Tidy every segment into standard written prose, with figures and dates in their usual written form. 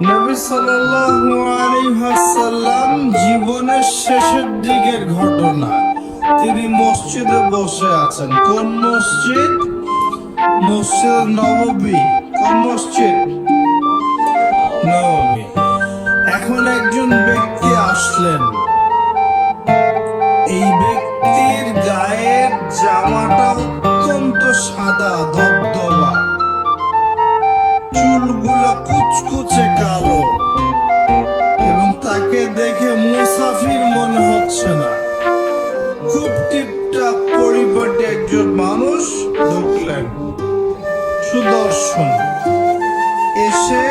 নবী সাল্লাল্লাহু আলাইহি ওয়াসাল্লাম জীবনের শেষের দিকের ঘটনা। তিনি মসজিদে বসে আছেন। কোন মসজিদ? মসজিদ নববী। কোন মসজিদ? নববী। এখন একজন ব্যক্তি আসলেন। এই ব্যক্তির গায়ের জামাটা অত্যন্ত সাদা ধবধবা, চুলগুলো কুচকুচে কালো এবং তাকে দেখে মুসাফির মনে হচ্ছে না। খুব টিপটাপ পরিপাটি একজন মানুষ ঢুকলেন। সুদর্শন এসে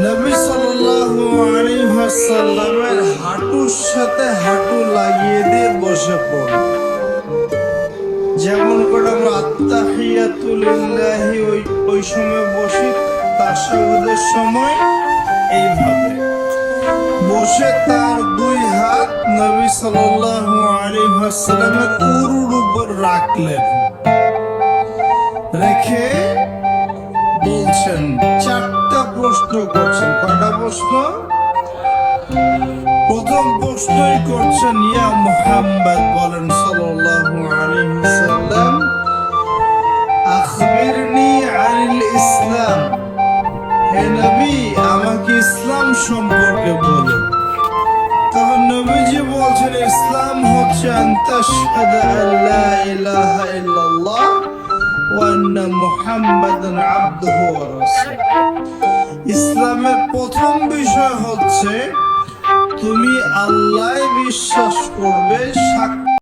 নবী সাল্লাল্লাহু আলাইহি ওয়াসাল্লামের হাঁটুর সাথে হাঁটু লাগিয়ে দিয়ে বসে পড়ল। যেমন করে আমরা আত্তাহিয়াতু লিল্লাহি ওই সময় বসি, তাশাহুদের সময় এইভাবে বসে তার দুই হাত নবী সাল্লাল্লাহু আলাইহি ওয়াসাল্লামের উরুর উপর রাখলেন। রেখে বলছেন, চারটা প্রশ্ন করছেন। কয়টা প্রশ্ন? প্রথম প্রশ্নই করছেন, ইয়া মুহাম্মদ, বলেন সাল্লাল্লাহু আলাইহি ওয়াসাল্লাম, আখবিরনি আনিল ইসলাম, হে নবী আমাকে ইসলাম সম্পর্কে বলুন। তখন নবীজি বলছেন, ইসলাম হচ্ছে আনতাশহাদা আল্লা ইলাহা ইল্লাল্লাহ ওয়া আন্না মুহাম্মাদান আবদুহু ওয়া রাসূলুহু। ইসলামের প্রথম বিষয় হচ্ছে তুমি আল্লাহ বিশ্বাস করবে,